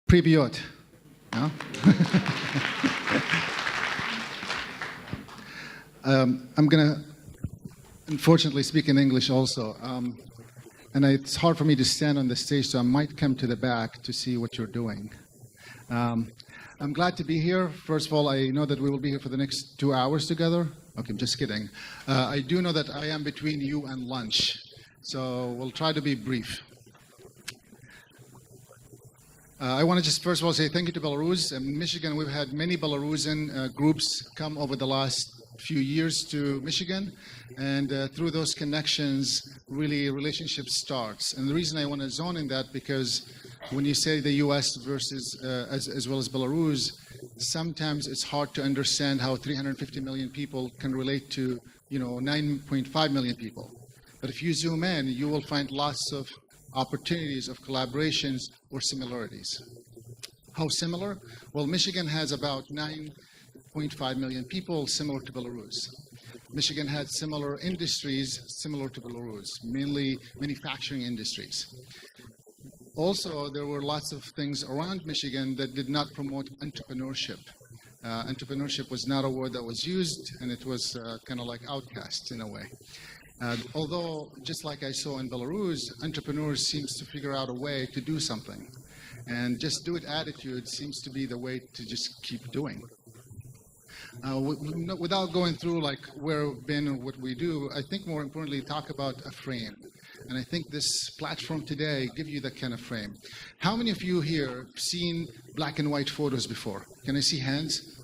Привет. No? I'm going to, unfortunately, speak in English also. And it's hard for me to stand on the stage, so I might come to the back to see what you're doing. I'm glad to be here. First of all, I know that we will be here for the next 2 hours together. Okay, I'm just kidding. I do know that I am between you and lunch, so we'll try to be brief. I want to just first of all say thank you to Belarus. In Michigan, we've had many Belarusian groups come over the last few years to Michigan, and through those connections, really relationship starts. And the reason I want to zone in that, because when you say the U.S. versus as well as Belarus, sometimes it's hard to understand how 350 million people can relate to 9.5 million people. But if you zoom in, you will find lots of opportunities of collaborations or similarities. How similar? Well, Michigan has about 9.5 million people, similar to Belarus. Michigan had similar industries, similar to Belarus, mainly manufacturing industries. Also, there were lots of things around Michigan that did not promote entrepreneurship. Entrepreneurship was not a word that was used, and it was kind of like outcast in a way. Although, just like I saw in Belarus, entrepreneurs seems to figure out a way to do something. And just do it attitude seems to be the way to just keep doing. Without going through like where we've been and what we do, I think more importantly, talk about a frame. And I think this platform today give you that kind of frame. How many of you here have seen black and white photos before? Can I see hands?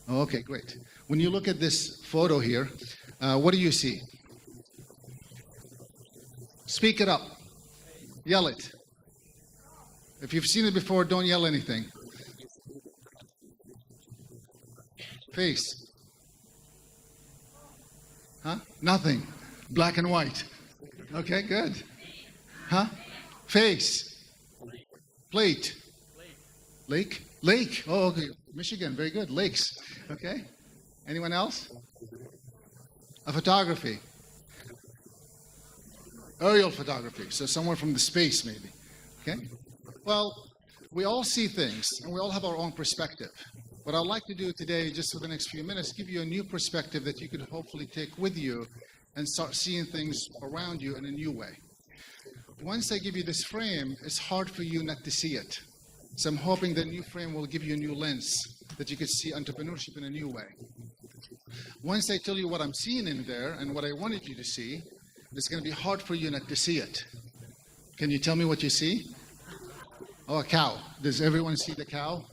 Oh, okay, great. When you look at this photo here, what do you see? Speak it up. Yell it. If you've seen it before, don't yell anything. Face. Huh? Nothing. Black and white. Okay, good. Huh? Face. Plate. Lake? Lake. Oh, okay. Michigan, very good. Lakes. Okay. Anyone else? A photography. Aerial photography, so somewhere from the space maybe. Okay? Well, we all see things, and we all have our own perspective. What I'd like to do today, just for the next few minutes, give you a new perspective that you could hopefully take with you and start seeing things around you in a new way. Once I give you this frame, it's hard for you not to see it. So I'm hoping the new frame will give you a new lens that you could see entrepreneurship in a new way. Once I tell you what I'm seeing in there and what I wanted you to see, it's going to be hard for you not to see it. Can you tell me what you see? Oh, a cow. Does everyone see the cow?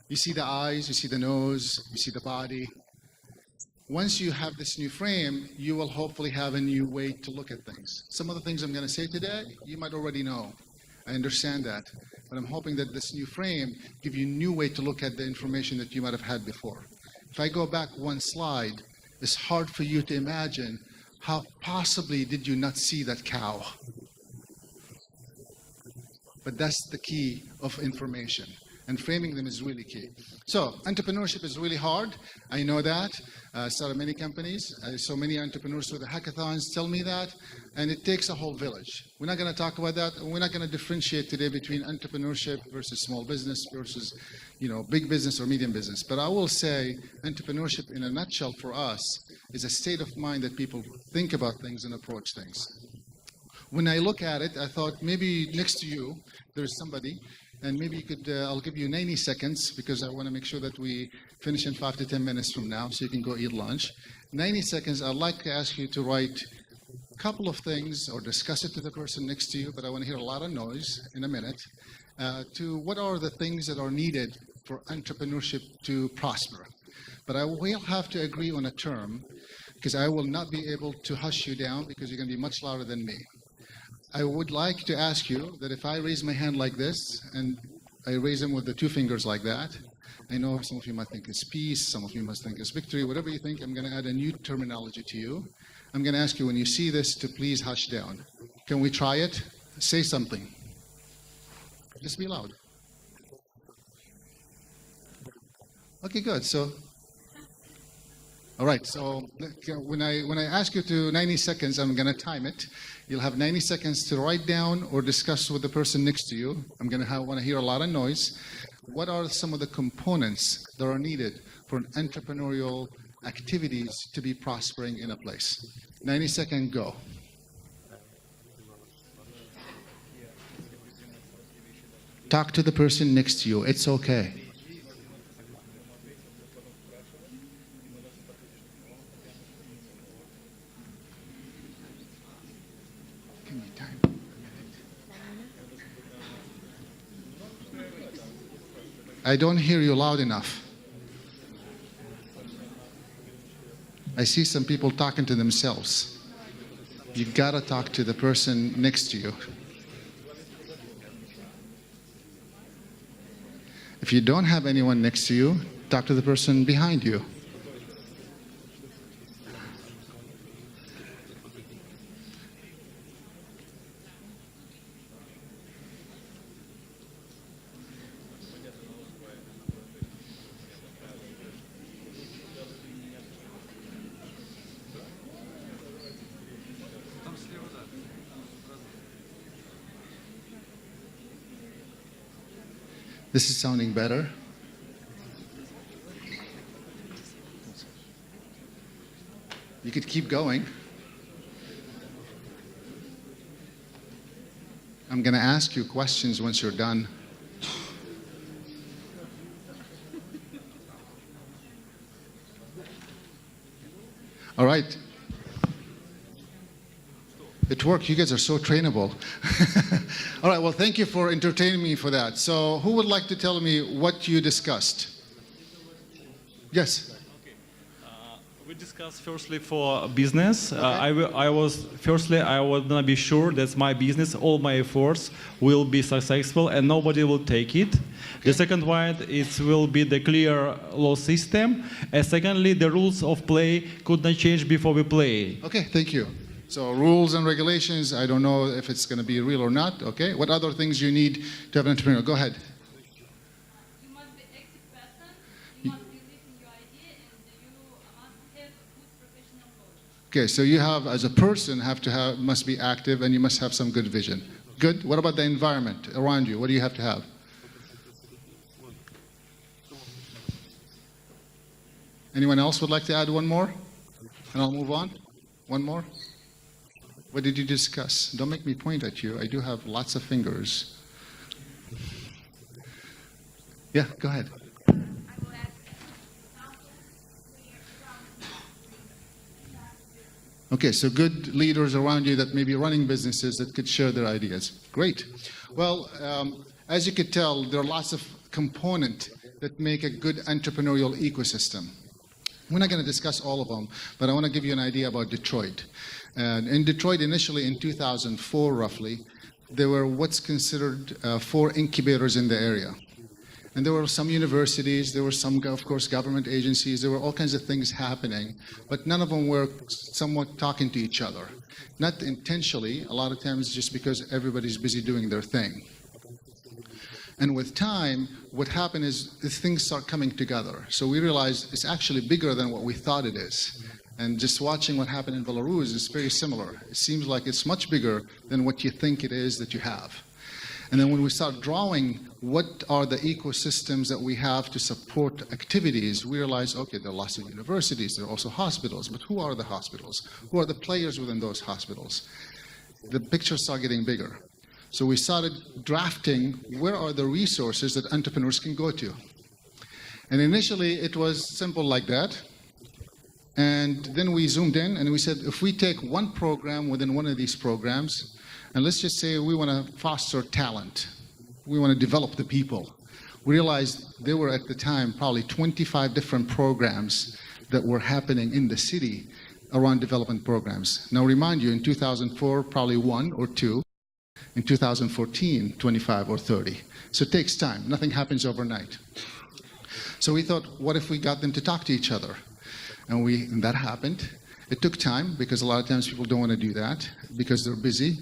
You see the eyes, you see the nose, you see the body. Once you have this new frame, you will hopefully have a new way to look at things. Some of the things I'm going to say today, you might already know. I understand that. But I'm hoping that this new frame give you a new way to look at the information that you might have had before. If I go back one slide, it's hard for you to imagine how possibly did you not see that cow? But that's the key of information. And framing them is really key. So entrepreneurship is really hard. I know that. I started many companies. I saw many entrepreneurs through the hackathons tell me that. And it takes a whole village. We're not going to talk about that. We're not going to differentiate today between entrepreneurship versus small business versus, big business or medium business. But I will say entrepreneurship in a nutshell for us is a state of mind that people think about things and approach things. When I look at it, I thought maybe next to you, there's somebody. And maybe you could, I'll give you 90 seconds because I want to make sure that we finish in 5 to 10 minutes from now so you can go eat lunch. 90 seconds, I'd like to ask you to write a couple of things or discuss it to the person next to you, but I want to hear a lot of noise in a minute, to what are the things that are needed for entrepreneurship to prosper. But I will have to agree on a term because I will not be able to hush you down because you're going to be much louder than me. I would like to ask you that if I raise my hand like this, and I raise them with the 2 fingers like that, I know some of you might think it's peace, some of you must think it's victory, whatever you think, I'm going to add a new terminology to you. I'm going to ask you when you see this to please hush down. Can we try it? Say something. Just be loud. Okay, good. So, all right. So when I ask you to 90 seconds, I'm going to time it. You'll have 90 seconds to write down or discuss with the person next to you. I'm going to want to hear a lot of noise. What are some of the components that are needed for an entrepreneurial activities to be prospering in a place? 90 seconds, go. Talk to the person next to you. It's okay. Give me time. I don't hear you loud enough. I see some people talking to themselves. You gotta talk to the person next to you. If you don't have anyone next to you, talk to the person behind you. This is sounding better. You could keep going. I'm going to ask you questions once you're done. All right. It worked. You guys are so trainable. All right. Well, thank you for entertaining me for that. So who would like to tell me what you discussed? Yes. We discussed firstly for business. Okay. I was gonna be sure that my business, all my efforts will be successful and nobody will take it. Okay. The second one, it will be the clear law system. And secondly, the rules of play could not change before we play. Okay, thank you. So rules and regulations, I don't know if it's going to be real or not. Okay, what other things you need to have an entrepreneur? Go ahead. You must be an active person, you must believe in your idea, and you must have good professional knowledge. Okay, so you have, as a person, must be active and you must have some good vision. Good. What about the environment around you? What do you have to have? Anyone else would like to add one more? And I'll move on. One more. What did you discuss? Don't make me point at you. I do have lots of fingers. Yeah, go ahead. Okay, so good leaders around you that may be running businesses that could share their ideas. Great. Well, as you could tell, there are lots of components that make a good entrepreneurial ecosystem. We're not going to discuss all of them, but I want to give you an idea about Detroit. And in Detroit, initially in 2004, roughly, there were what's considered 4 incubators in the area. And there were some universities, there were some, of course, government agencies, there were all kinds of things happening, but none of them were somewhat talking to each other. Not intentionally, a lot of times just because everybody's busy doing their thing. And with time, what happened is things start coming together. So we realized it's actually bigger than what we thought it is. And just watching what happened in Belarus is very similar. It seems like it's much bigger than what you think it is that you have. And then when we start drawing what are the ecosystems that we have to support activities, we realize, okay, there are lots of universities, there are also hospitals, but who are the hospitals? Who are the players within those hospitals? The picture started getting bigger. So we started drafting where are the resources that entrepreneurs can go to. And initially it was simple like that. And then we zoomed in and we said, if we take one program within one of these programs, and let's just say we want to foster talent, we want to develop the people. We realized there were at the time probably 25 different programs that were happening in the city around development programs. Now remind you, in 2004, probably 1 or 2. In 2014, 25 or 30. So it takes time. Nothing happens overnight. So we thought, what if we got them to talk to each other? And that happened. It took time because a lot of times people don't want to do that because they're busy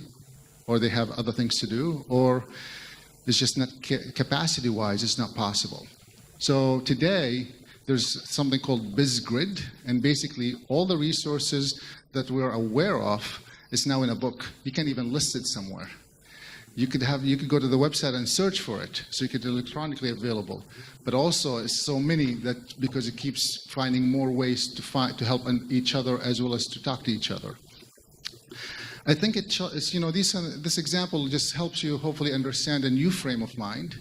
or they have other things to do or it's just not capacity-wise, it's not possible. So today, there's something called BIZ Grid, and basically all the resources that we're aware of It's now in a book. You can't even list it somewhere. You could go to the website and search for it, so you could electronically available. But also, it's so many that because it keeps finding more ways to help each other as well as to talk to each other. I think it's, you know, this example just helps you hopefully understand a new frame of mind.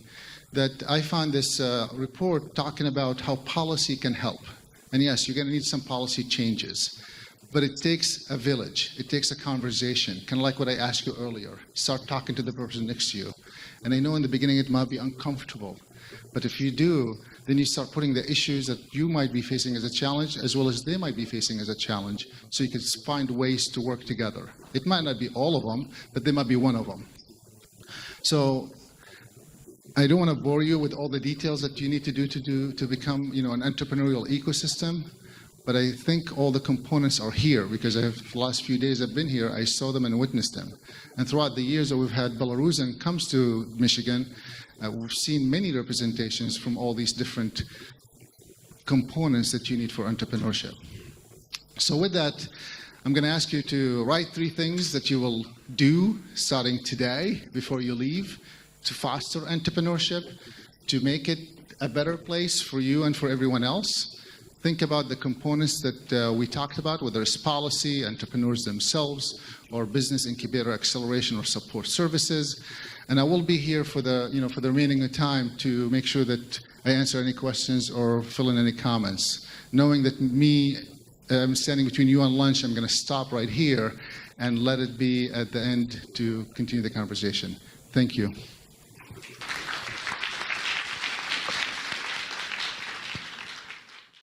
That I found this report talking about how policy can help. And yes, you're going to need some policy changes. But it takes a village. It takes a conversation, kind of like what I asked you earlier. Start talking to the person next to you. And I know in the beginning it might be uncomfortable. But if you do, then you start putting the issues that you might be facing as a challenge, as well as they might be facing as a challenge, so you can find ways to work together. It might not be all of them, but they might be one of them. So I don't want to bore you with all the details that you need to do to become, you know, an entrepreneurial ecosystem. But I think all the components are here because the last few days I've been here, I saw them and witnessed them. And throughout the years that we've had Belarusian comes to Michigan, we've seen many representations from all these different components that you need for entrepreneurship. So with that, I'm going to ask you to write 3 things that you will do starting today before you leave to foster entrepreneurship, to make it a better place for you and for everyone else. Think about the components that we talked about, whether it's policy, entrepreneurs themselves, or business incubator acceleration or support services. And I will be here for the, you know, for the remaining of time to make sure that I answer any questions or fill in any comments. Knowing that I'm standing between you and lunch, I'm going to stop right here and let it be at the end to continue the conversation. Thank you.